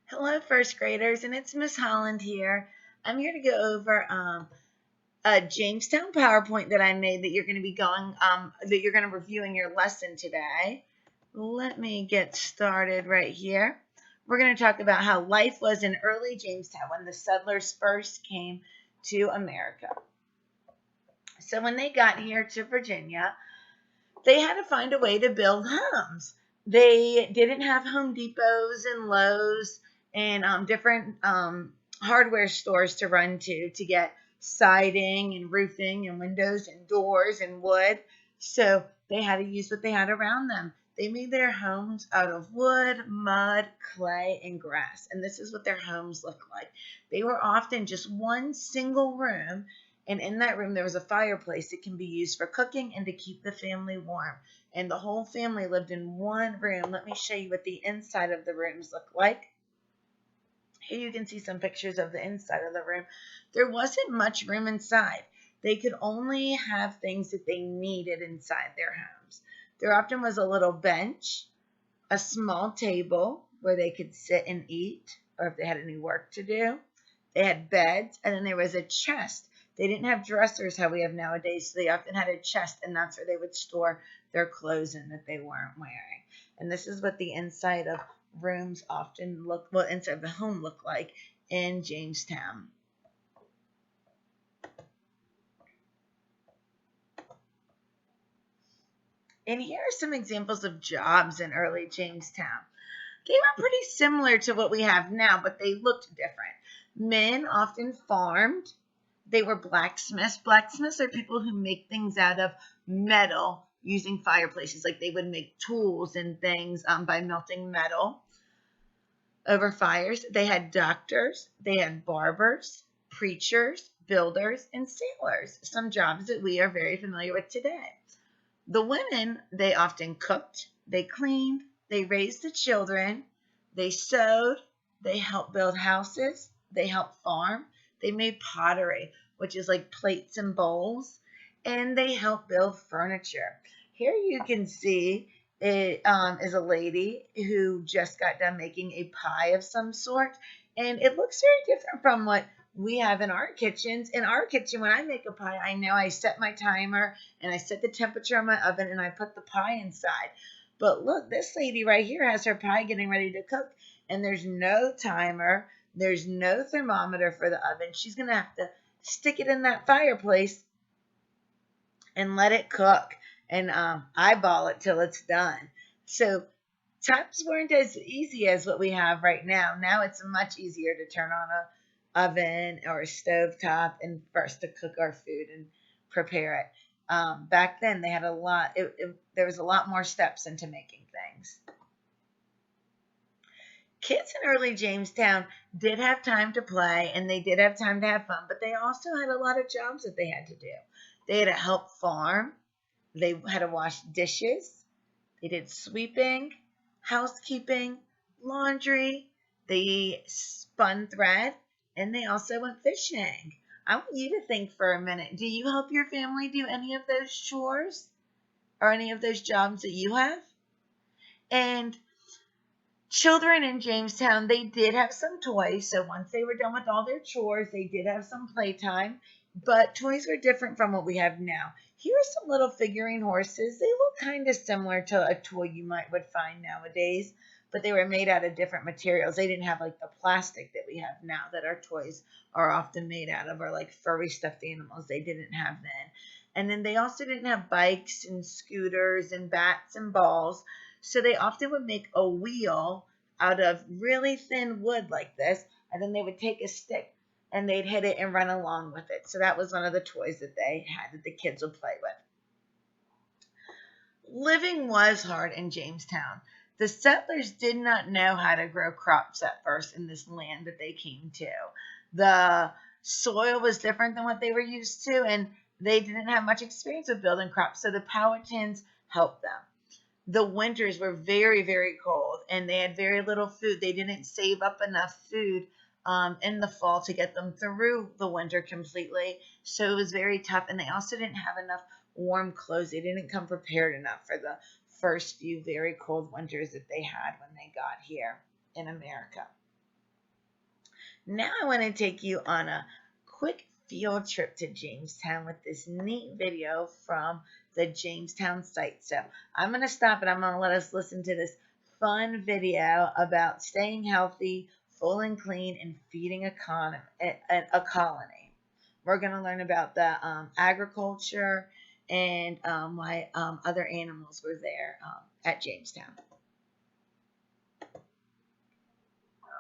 Hello, first graders, and it's Miss Holland here. I'm here to go over a Jamestown PowerPoint that I made that you're going to be that you're going to review in your lesson today. Let me get started right here. We're going to talk about how life was in early Jamestown when the settlers first came to America. So when they got here to Virginia, they had to find a way to build homes. They didn't have Home Depots and Lowe's and different hardware stores to run to get siding and roofing and windows and doors and wood. So they had to use what they had around them. They made their homes out of wood, mud, clay, and grass. And this is what their homes looked like. They were often just one single room, and in that room, there was a fireplace that can be used for cooking and to keep the family warm. And the whole family lived in one room. Let me show you what the inside of the rooms look like. Here you can see some pictures of the inside of the room. There wasn't much room inside. They could only have things that they needed inside their homes. There often was a little bench, a small table where they could sit and eat, or if they had any work to do. They had beds, and then there was a chest. They didn't have dressers how we have nowadays, so they often had a chest, and that's where they would store their clothes in that they weren't wearing. And this is what the inside of rooms often look, well, inside of the home look like in Jamestown. And here are some examples of jobs in early Jamestown. They were pretty similar to what we have now, but they looked different. Men often farmed. They were blacksmiths. Blacksmiths are people who make things out of metal using fireplaces. Like they would make tools and things by melting metal over fires. They had doctors. They had barbers, preachers, builders, and sailors. Some jobs that we are very familiar with today. The women, they often cooked, they cleaned, they raised the children, they sewed, they helped build houses, they helped farm, they made pottery, which is like plates and bowls, and they helped build furniture. Here you can see it is a lady who just got done making a pie of some sort, and it looks very different from what we have in our kitchens. In our kitchen, when I make a pie, I know I set my timer and I set the temperature on my oven and I put the pie inside. But look, this lady right here has her pie getting ready to cook, and there's no timer, there's no thermometer for the oven. She's going to have to stick it in that fireplace and let it cook and eyeball it till it's done. So times weren't as easy as what we have right now. Now it's much easier to turn on a oven or a stove top and for us to cook our food and prepare it. Back then, they had there was a lot more steps into making things. Kids in early Jamestown did have time to play and they did have time to have fun, but they also had a lot of jobs that they had to do. They had to help farm, they had to wash dishes, they did sweeping, housekeeping, laundry, they spun thread, and they also went fishing. I want you to think for a minute. Do you help your family do any of those chores or any of those jobs that you have? And children in Jamestown, they did have some toys. So once they were done with all their chores, they did have some playtime. But toys were different from what we have now. Here are some little figurine horses. They look kind of similar to a toy you would find nowadays, but they were made out of different materials. They didn't have like the plastic that we have now that our toys are often made out of, or like furry stuffed animals. They didn't have then. And then they also didn't have bikes and scooters and bats and balls. So they often would make a wheel out of really thin wood like this, and then they would take a stick and they'd hit it and run along with it. So that was one of the toys that they had that the kids would play with. Living was hard in Jamestown. The settlers did not know how to grow crops at first in this land that they came to. The soil was different than what they were used to, and they didn't have much experience with building crops, so the Powhatans helped them. The winters were very, very cold, and they had very little food. They didn't save up enough food in the fall to get them through the winter completely. So it was very tough, and they also didn't have enough warm clothes. They didn't come prepared enough for the first few very cold winters that they had when they got here in America. Now I want to take you on a quick field trip to Jamestown with this neat video from the Jamestown site. So I'm going to stop and I'm going to let us listen to this fun video about staying healthy, full and clean, and feeding a colony. We're going to learn about the agriculture and why other animals were there at Jamestown.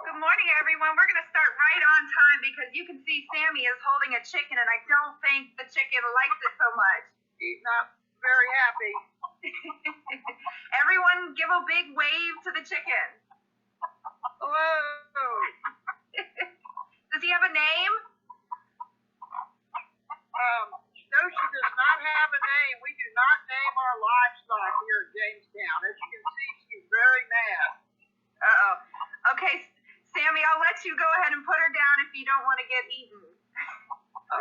Good morning, everyone. We're going to start right on time because you can see Sammy is holding a chicken, and I don't think the chicken likes it so much. He's not very happy. Everyone give a big wave to the chicken. Hello. Does he have a name? No, she does not have a name. We do not name our livestock here at Jamestown. As you can see, she's very mad. Uh-oh. Okay, Sammy, I'll let you go ahead and put her down if you don't want to get eaten.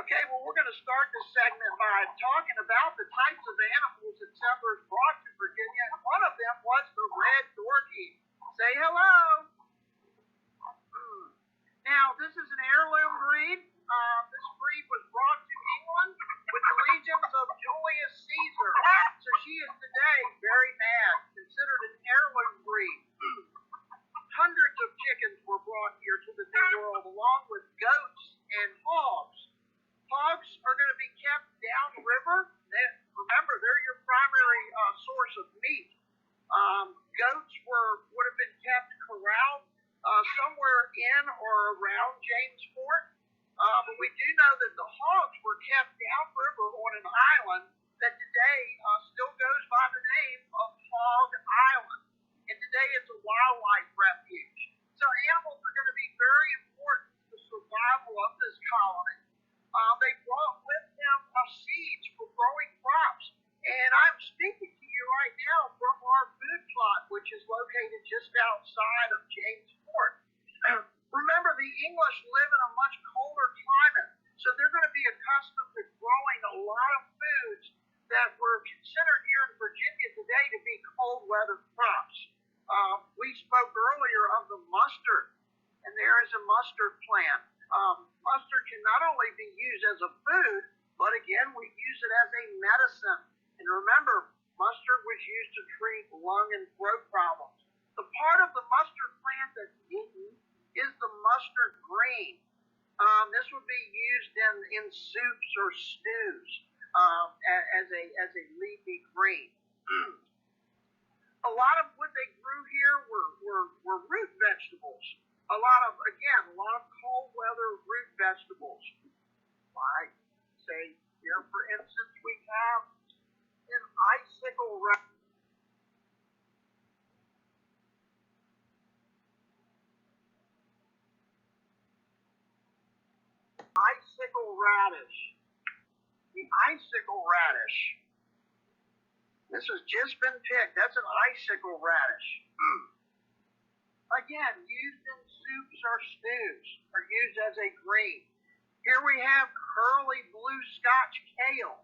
Okay, well, we're going to start this segment by talking about the types of animals that settlers brought to Virginia, and one of them was the red dorkie. Say hello. Now, this is an heirloom breed. This breed was brought to England with the legions of Julius Caesar. So she is today very mad, considered an heirloom breed. Hundreds of chickens were brought here to the New World, along with goats and hogs. Hogs are going to be kept downriver. Remember, they're your primary source of meat. Goats would have been kept corralled somewhere in or around Jamesport. But we do know that the hogs were kept downriver on an island that today still goes by the name of Hog Island. And today it's a wildlife refuge. So animals are going to be very important to the survival of this colony. They brought with them seeds for growing crops. And I'm speaking to you right now from our food plot, which is located just outside of Jamesport. Remember, the English live in a much colder climate, so they're going to be accustomed to growing a lot of foods that were considered here in Virginia today to be cold weather crops. We spoke earlier of the mustard, and there is a mustard plant. Mustard can not only be used as a food, but again, we use it as a medicine. And remember, mustard was used to treat lung and throat problems. The part of the mustard plant that's eaten is the mustard green. This would be used in soups or stews as a leafy green. A lot of what they grew here were root vegetables. A lot of cold weather root vegetables. Like, say, here for instance, we have an icicle radish. The icicle radish. This has just been picked. That's an icicle radish. Again, used in soups or stews, or used as a green. Here we have curly blue Scotch kale.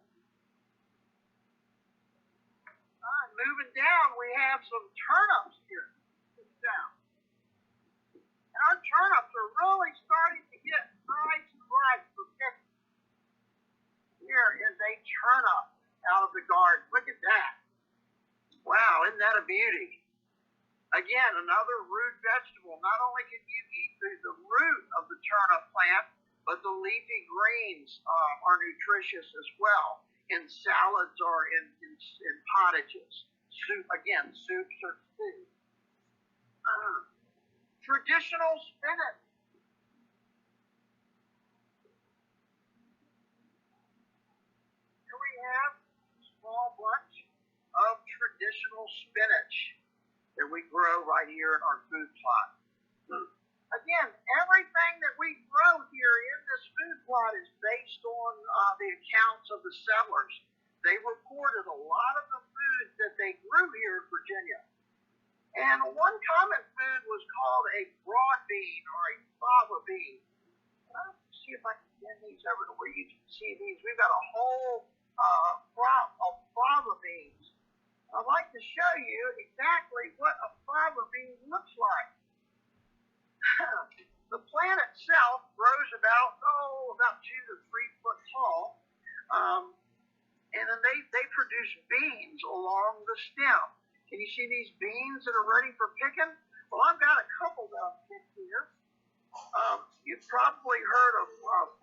Moving down, we have some turnips here. Down. And our turnips are really starting to get nice and ripe for picking. Here is a turnip out of the garden. Look at that. Wow, isn't that a beauty? Again, another root vegetable. Not only can you eat the root of the turnip plant, but the leafy greens are nutritious as well in salads or in pottages. Soup, again, soups or stews. Traditional spinach. Here we have a small bunch of traditional spinach that we grow right here in our food plot. Again, everything that we grow here in this food plot is based on the accounts of the settlers. They reported a lot of the foods that they grew here in Virginia. And one common food was called a broad bean or a fava bean. Let's see if I can get these over to where you can see these. We've got a whole crop of fava beans. I'd like to show you exactly what a fava bean looks like. The plant itself about 2 to 3 foot tall. And then they produce beans along the stem. Can you see these beans that are ready for picking? Well, I've got a couple that I've picked here. You've probably heard of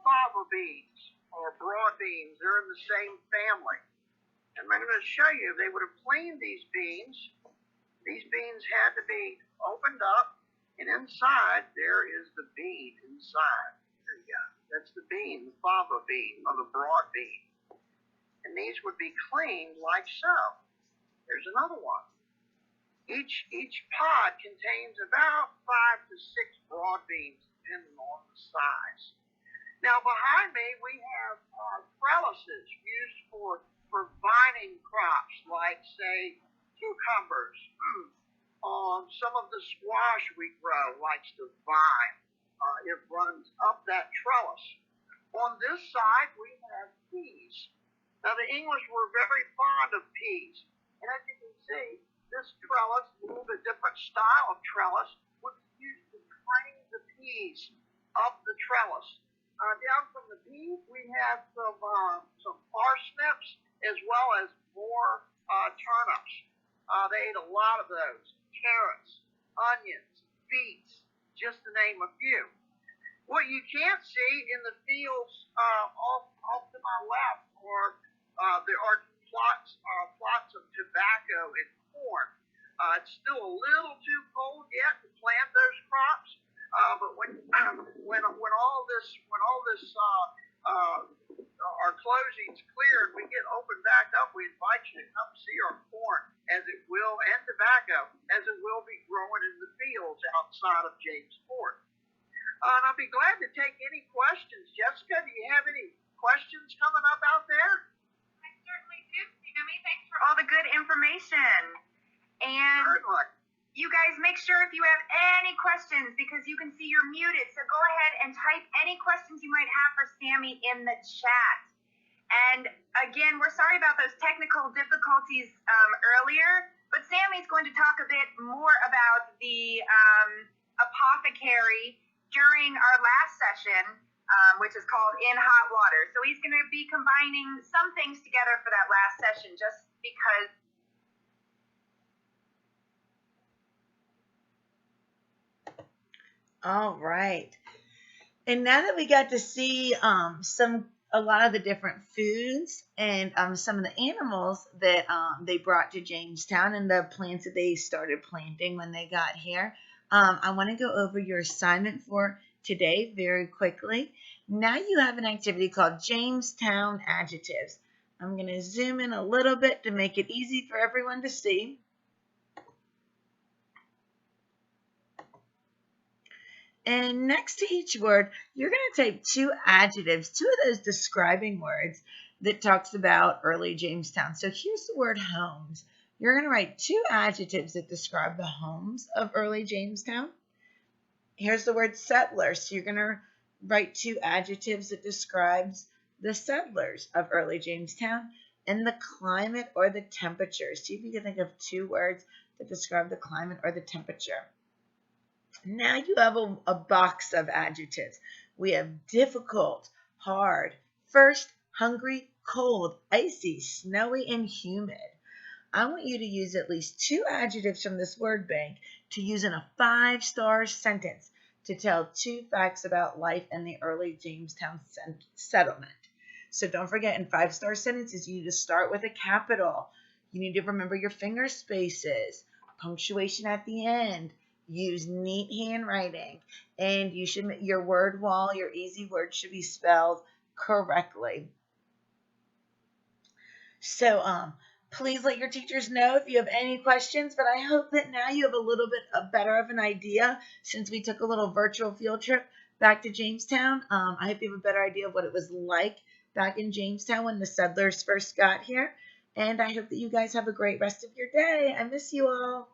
fava beans or broad beans. They're in the same family. And I'm going to show you, they would have cleaned these beans. These beans had to be opened up, and inside there is the bean inside. There you go. That's the bean, the fava bean, or the broad bean. And these would be cleaned like so. There's another one. Each pod contains about 5 to 6 broad beans, depending on the size. Now behind me we have trellises used for vining crops, like say cucumbers. Some of the squash we grow likes to vine. It runs up that trellis. On this side we have peas. Now the English were very fond of peas, and as you can see, this trellis, a little bit different style of trellis, was used to train the peas up the trellis. Down from the peas, we have some parsnips as well as more turnips. They ate a lot of those. Carrots, onions, beets, just to name a few. What you can't see in the fields off to my left there are plots of tobacco and corn. It's still a little too cold yet to plant those crops, but when all this our closing's cleared, we get opened back up. We invite you to come see our corn and tobacco as it will be growing in the fields outside of Jamesport. And I'll be glad to take any questions. Jessica, do you have any questions coming up out there? I certainly do, Sammy. Thanks for all the good information. And Certainly. you guys make sure if you have any questions, because you can see you're muted, so go ahead and type any questions you might have for Sammy in the chat. And again, we're sorry about those technical difficulties earlier, but Sammy's going to talk a bit more about the apothecary during our last session, which is called In Hot Water. So he's going to be combining some things together for that last session, just because. All right. And now that we got to see a lot of the different foods and some of the animals that they brought to Jamestown and the plants that they started planting when they got here, I want to go over your assignment for today very quickly. Now you have an activity called Jamestown Adjectives. I'm going to zoom in a little bit to make it easy for everyone to see. And next to each word, you're going to type 2 adjectives, 2 of those describing words that talks about early Jamestown. So here's the word homes. You're going to write 2 adjectives that describe the homes of early Jamestown. Here's the word settlers. So you're going to write 2 adjectives that describes the settlers of early Jamestown. And the climate or the temperature. See if you can think of 2 words that describe the climate or the temperature. Now you have a box of adjectives. We have difficult, hard, first, hungry, cold, icy, snowy, and humid. I want you to use at least 2 adjectives from this word bank to use in a 5-star sentence to tell 2 facts about life in the early Jamestown settlement. So don't forget, in 5-star sentences, you need to start with a capital. You need to remember your finger spaces, punctuation at the end. Use neat handwriting, and your word wall, your easy words should be spelled correctly. So please let your teachers know if you have any questions, but I hope that now you have a little bit better of an idea since we took a little virtual field trip back to Jamestown. I hope you have a better idea of what it was like back in Jamestown when the settlers first got here, and I hope that you guys have a great rest of your day. I miss you all.